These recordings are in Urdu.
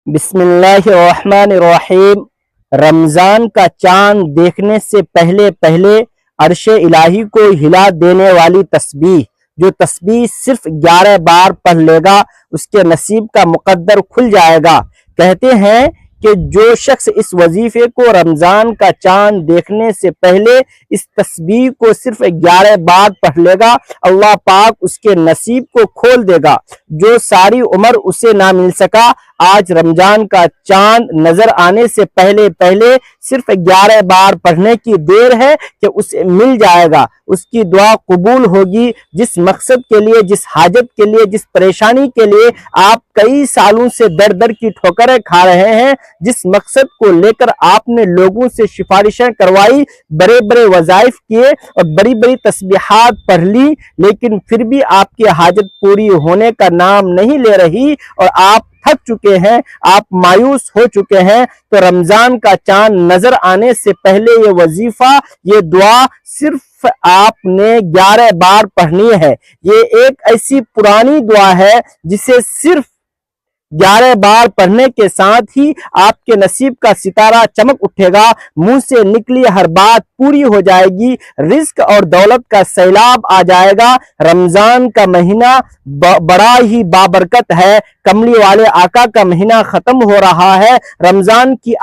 بسم اللہ الرحمن الرحیم۔ رمضان کا چاند دیکھنے سے پہلے پہلے عرش الہی کو ہلا دینے والی تسبیح، جو تسبیح صرف 11 بار پڑھ لے گا اس کے نصیب کا مقدر کھل جائے گا۔ کہتے ہیں کہ جو شخص اس وظیفے کو رمضان کا چاند دیکھنے سے پہلے اس تسبیح کو صرف 11 بار پڑھ لے گا، اللہ پاک اس کے نصیب کو کھول دے گا جو ساری عمر اسے نہ مل سکا۔ آج رمضان کا چاند نظر آنے سے پہلے پہلے صرف 11 بار پڑھنے کی دیر ہے کہ اسے مل جائے گا، اس کی دعا قبول ہوگی۔ جس مقصد کے لیے، جس حاجت کے لیے، جس پریشانی کے لیے آپ کئی سالوں سے در در کی ٹھوکریں کھا رہے ہیں، جس مقصد کو لے کر آپ نے لوگوں سے سفارشیں کروائی، بڑے بڑے وظائف کیے اور بڑی بڑی تسبیحات پڑھ لی، لیکن پھر بھی آپ کی حاجت پوری ہونے کا نام نہیں لے رہی اور آپ تھک چکے ہیں، آپ مایوس ہو چکے ہیں، تو رمضان کا چاند نظر آنے سے پہلے یہ وظیفہ، یہ دعا صرف آپ نے 11 بار پڑھنی ہے۔ یہ ایک ایسی پرانی دعا ہے جسے صرف 11 بار پڑھنے کے ساتھ ہی آپ کے نصیب کا ستارہ چمک اٹھے گا، منہ سے نکلی ہر بات پوری ہو جائے گی، رزق اور دولت کا سیلاب آ جائے گا۔ رمضان کا مہینہ بڑا ہی بابرکت ہے، کملی والے آقا کا مہینہ ختم ہو رہا ہے، رمضان کی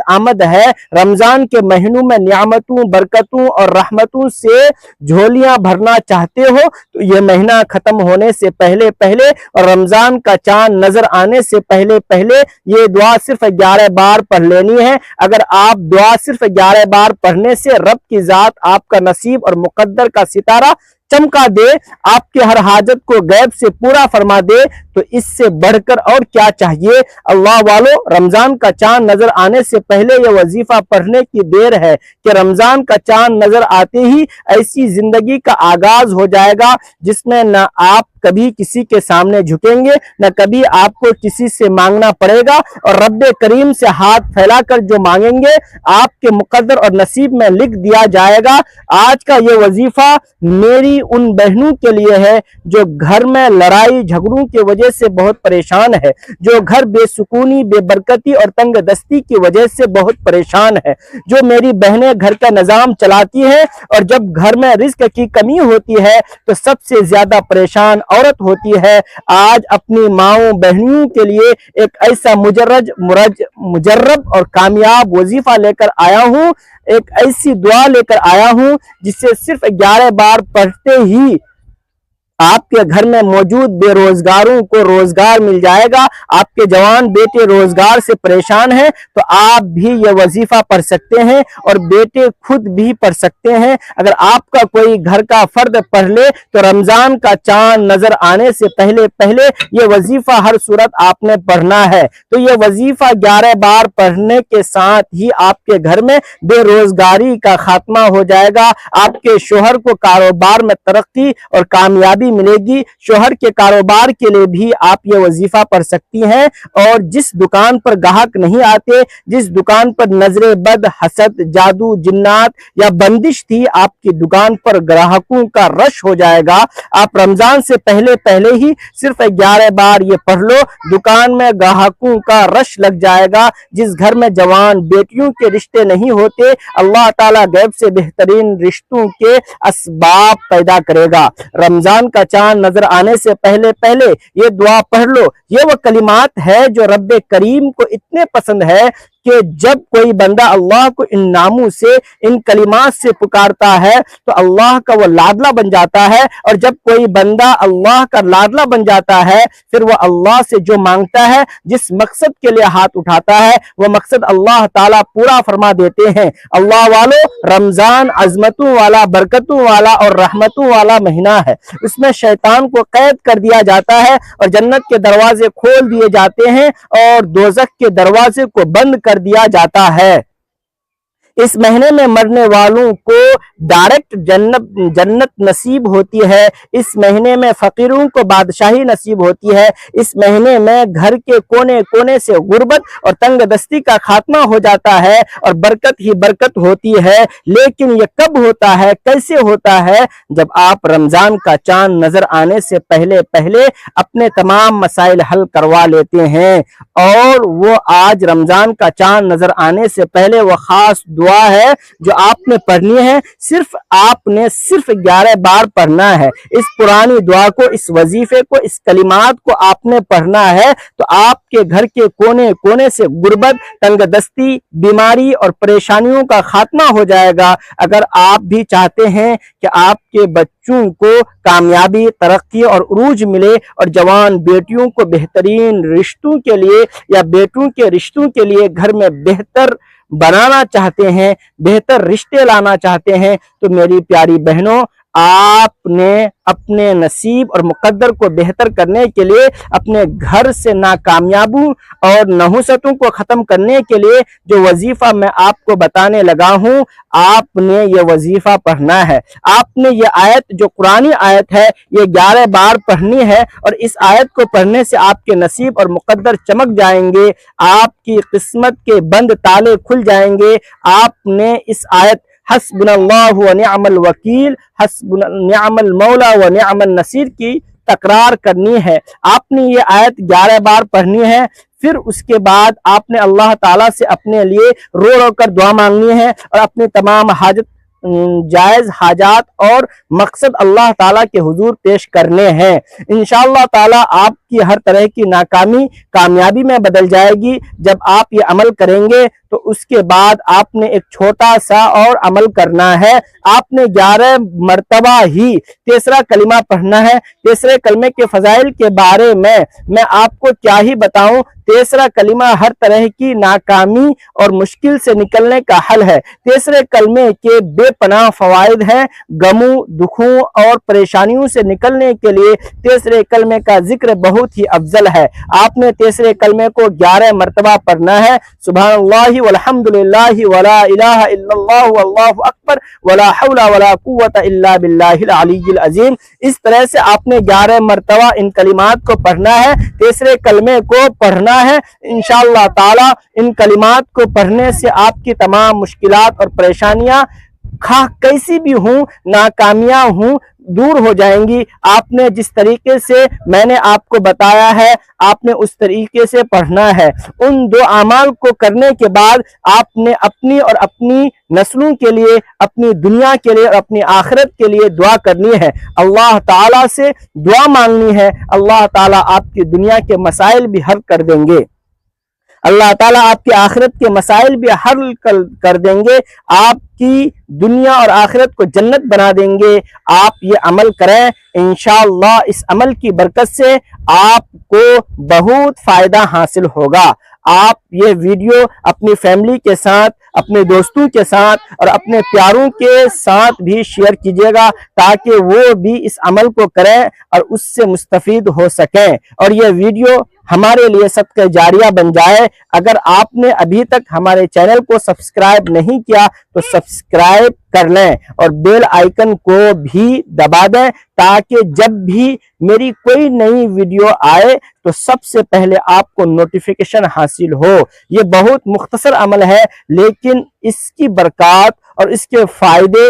آمد ہے۔ رمضان کے مہینوں میں نعمتوں، برکتوں اور رحمتوں سے جھولیاں بھرنا چاہتے ہو تو یہ مہینہ ختم ہونے سے پہلے پہلے اور رمضان کا چاند نظر آنے سے پہلے پہلے یہ دعا صرف 11 بار پڑھ لینی ہے۔ اگر آپ دعا صرف 11 بار پڑھنے سے رب کی ذات آپ کا نصیب اور مقدر کا ستارہ چمکا دے، آپ کے ہر حاجت کو غیب سے پورا فرما دے، تو اس سے بڑھ کر اور کیا چاہیے۔ اللہ والو، رمضان کا چاند نظر آنے سے پہلے یہ وظیفہ پڑھنے کی دیر ہے کہ رمضان کا چاند نظر آتے ہی ایسی زندگی کا آغاز ہو جائے گا جس میں نہ آپ کبھی کسی کے سامنے جھکیں گے، نہ کبھی آپ کو کسی سے مانگنا پڑے گا، اور رب کریم سے ہاتھ پھیلا کر جو مانگیں گے آپ کے مقدر اور نصیب میں لکھ دیا جائے گا۔ آج کا یہ وظیفہ میری ان بہنوں کے لیے ہے جو گھر میں لڑائی جھگڑوں کی وجہ سے بہت پریشان ہے، جو گھر بے سکونی، بے برکتی اور تنگ دستی کی وجہ سے بہت پریشان ہے، جو میری بہنیں گھر کا نظام چلاتی ہیں اور جب گھر میں رزق کی کمی ہوتی ہے تو سب سے زیادہ پریشان عورت ہوتی ہے۔ آج اپنی ماؤں بہنوں کے لیے ایک ایسا مجرب اور کامیاب وظیفہ لے کر آیا ہوں، ایک ایسی دعا لے کر آیا ہوں جسے صرف 11 بار پڑھتے ہی آپ کے گھر میں موجود بے روزگاروں کو روزگار مل جائے گا۔ آپ کے جوان بیٹے روزگار سے پریشان ہیں تو آپ بھی یہ وظیفہ پڑھ سکتے ہیں اور بیٹے خود بھی پڑھ سکتے ہیں۔ اگر آپ کا کوئی گھر کا فرد پڑھ لے تو رمضان کا چاند نظر آنے سے پہلے پہلے یہ وظیفہ ہر صورت آپ نے پڑھنا ہے۔ تو یہ وظیفہ 11 بار پڑھنے کے ساتھ ہی آپ کے گھر میں بے روزگاری کا خاتمہ ہو جائے گا، آپ کے شوہر کو کاروبار میں ترقی اور کامیابی ملے گی۔ شوہر کے کاروبار کے لیے بھی آپ یہ وظیفہ پڑھ سکتی ہیں، اور جس دکان پر گاہک نہیں آتے، جس دکان پر نظر بد، حسد، جادو، جنات یا بندش تھی، آپ کی دکان پر گراہکوں کا رش ہو جائے گا۔ آپ رمضان سے پہلے پہلے ہی صرف 11 بار یہ پڑھ لو، دکان میں گاہکوں کا رش لگ جائے گا۔ جس گھر میں جوان بیٹیوں کے رشتے نہیں ہوتے، اللہ تعالیٰ غیب سے بہترین رشتوں کے اسباب پیدا کرے گا۔ رمضان کا چاند نظر آنے سے پہلے پہلے یہ دعا پڑھ لو۔ یہ وہ کلمات ہے جو رب کریم کو اتنے پسند ہے کہ جب کوئی بندہ اللہ کو ان ناموں سے، ان کلمات سے پکارتا ہے تو اللہ کا وہ لاڈلا بن جاتا ہے، اور جب کوئی بندہ اللہ کا لاڈلا بن جاتا ہے پھر وہ اللہ سے جو مانگتا ہے، جس مقصد کے لیے ہاتھ اٹھاتا ہے، وہ مقصد اللہ تعالیٰ پورا فرما دیتے ہیں۔ اللہ والو، رمضان عظمتوں والا، برکتوں والا اور رحمتوں والا مہینہ ہے۔ اس میں شیطان کو قید کر دیا جاتا ہے اور جنت کے دروازے کھول دیے جاتے ہیں اور دوزخ کے دروازے کو بند کر دیا جاتا ہے۔ اس مہینے میں مرنے والوں کو ڈائریکٹ جنت نصیب ہوتی ہے، اس مہینے میں فقیروں کو بادشاہی نصیب ہوتی ہے، اس مہینے میں گھر کے کونے کونے سے غربت اور تنگ دستی کا خاتمہ ہو جاتا ہے اور برکت ہی برکت ہوتی ہے۔ لیکن یہ کب ہوتا ہے، کیسے ہوتا ہے؟ جب آپ رمضان کا چاند نظر آنے سے پہلے اپنے تمام مسائل حل کروا لیتے ہیں۔ اور وہ آج رمضان کا چاند نظر آنے سے پہلے وہ خاص دعا ہے جو آپ نے پڑھنی ہے، آپ نے صرف 11 بار پڑھنا ہے۔ اس پرانی دعا کو، اس وظیفے کو، اس کلمات کو آپ نے پڑھنا ہے تو آپ کے گھر کے کونے کونے سے غربت، تنگ دستی، بیماری اور پریشانیوں کا خاتمہ ہو جائے گا۔ اگر آپ بھی چاہتے ہیں کہ آپ کے بچوں کو کامیابی، ترقی اور عروج ملے اور جوان بیٹیوں کو بہترین رشتوں کے لیے یا بیٹوں کے رشتوں کے لیے گھر میں بہتر بنانا چاہتے ہیں، بہتر رشتے لانا چاہتے ہیں، تو میری پیاری بہنوں، آپ نے اپنے نصیب اور مقدر کو بہتر کرنے کے لیے، اپنے گھر سے ناکامیابوں اور نحوستوں کو ختم کرنے کے لیے جو وظیفہ میں آپ کو بتانے لگا ہوں، آپ نے یہ وظیفہ پڑھنا ہے۔ آپ نے یہ آیت جو قرآنی آیت ہے یہ 11 بار پڑھنی ہے، اور اس آیت کو پڑھنے سے آپ کے نصیب اور مقدر چمک جائیں گے، آپ کی قسمت کے بند تالے کھل جائیں گے۔ آپ نے اس آیت حسبنا اللہ و نعم الوکیل، حسبنا نعم المولا و نعم النصیر کی تکرار کرنی ہے۔ آپ نے یہ آیت 11 بار پڑھنی ہے، پھر اس کے بعد آپ نے اللہ تعالیٰ سے اپنے لیے رو رو کر دعا مانگنی ہے اور اپنے تمام جائز حاجات اور مقصد اللہ تعالیٰ کے حضور پیش کرنے ہیں۔ انشاءاللہ تعالیٰ آپ کی ہر طرح کی ناکامی کامیابی میں بدل جائے گی۔ جب آپ یہ عمل کریں گے تو اس کے بعد آپ نے ایک چھوٹا سا اور عمل کرنا ہے۔ آپ نے 11 مرتبہ ہی تیسرا کلمہ پڑھنا ہے۔ تیسرے کلمے کے فضائل کے بارے میں آپ کو کیا ہی بتاؤں۔ تیسرا کلمہ ہر طرح کی ناکامی اور مشکل سے نکلنے کا حل ہے۔ تیسرے کلمے کے بے پناہ فوائد ہیں۔ غموں، دکھوں اور پریشانیوں سے نکلنے کے لیے تیسرے کلمے کا ذکر بہت ہی افضل ہے۔ آپ نے تیسرے کلمے کو 11 مرتبہ پڑھنا ہے۔ سبحان اللہ والحمد للہ ولا الہ الا اللہ واللہ اکبر ولا حول ولا قوت الا باللہ العلی العظیم۔ اس طرح سے آپ نے 11 مرتبہ ان کلمات کو پڑھنا ہے، تیسرے کلمے کو پڑھنا ہے۔ انشاءاللہ تعالی ان کلمات کو پڑھنے سے آپ کی تمام مشکلات اور پریشانیاں خواہ کیسی بھی ہوں، ناکامیاں ہوں، دور ہو جائیں گی۔ آپ نے جس طریقے سے میں نے آپ کو بتایا ہے آپ نے اس طریقے سے پڑھنا ہے۔ ان دو اعمال کو کرنے کے بعد آپ نے اپنی اور اپنی نسلوں کے لیے، اپنی دنیا کے لیے اور اپنی آخرت کے لیے دعا کرنی ہے، اللہ تعالیٰ سے دعا مانگنی ہے۔ اللہ تعالیٰ آپ کی دنیا کے مسائل بھی حل کر دیں گے، اللہ تعالیٰ آپ کی آخرت کے مسائل بھی حل کر دیں گے، آپ کی دنیا اور آخرت کو جنت بنا دیں گے۔ آپ یہ عمل کریں، انشاءاللہ اس عمل کی برکت سے آپ کو بہت فائدہ حاصل ہوگا۔ آپ یہ ویڈیو اپنی فیملی کے ساتھ، اپنے دوستوں کے ساتھ اور اپنے پیاروں کے ساتھ بھی شیئر کیجیے گا تاکہ وہ بھی اس عمل کو کریں اور اس سے مستفید ہو سکیں، اور یہ ویڈیو ہمارے لیے صدقہ جاریہ بن جائے۔ اگر آپ نے ابھی تک ہمارے چینل کو سبسکرائب نہیں کیا تو سبسکرائب کر لیں اور بیل آئیکن کو بھی دبا دیں تاکہ جب بھی میری کوئی نئی ویڈیو آئے تو سب سے پہلے آپ کو نوٹیفیکیشن حاصل ہو۔ یہ بہت مختصر عمل ہے لیکن اس کی برکات اور اس کے فائدے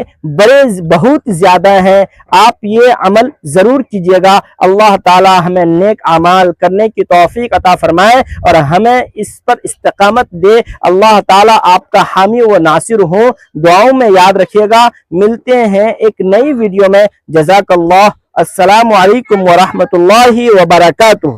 بہت زیادہ ہیں۔ آپ یہ عمل ضرور کیجیے گا۔ اللہ تعالی ہمیں نیک اعمال کرنے کی توفیق عطا فرمائے اور ہمیں اس پر استقامت دے۔ اللہ تعالی آپ کا حامی و ناصر ہو۔ دعاؤں میں یاد رکھیے گا۔ ملتے ہیں ایک نئی ویڈیو میں۔ جزاک اللہ۔ السلام علیکم ورحمۃ اللہ وبرکاتہ۔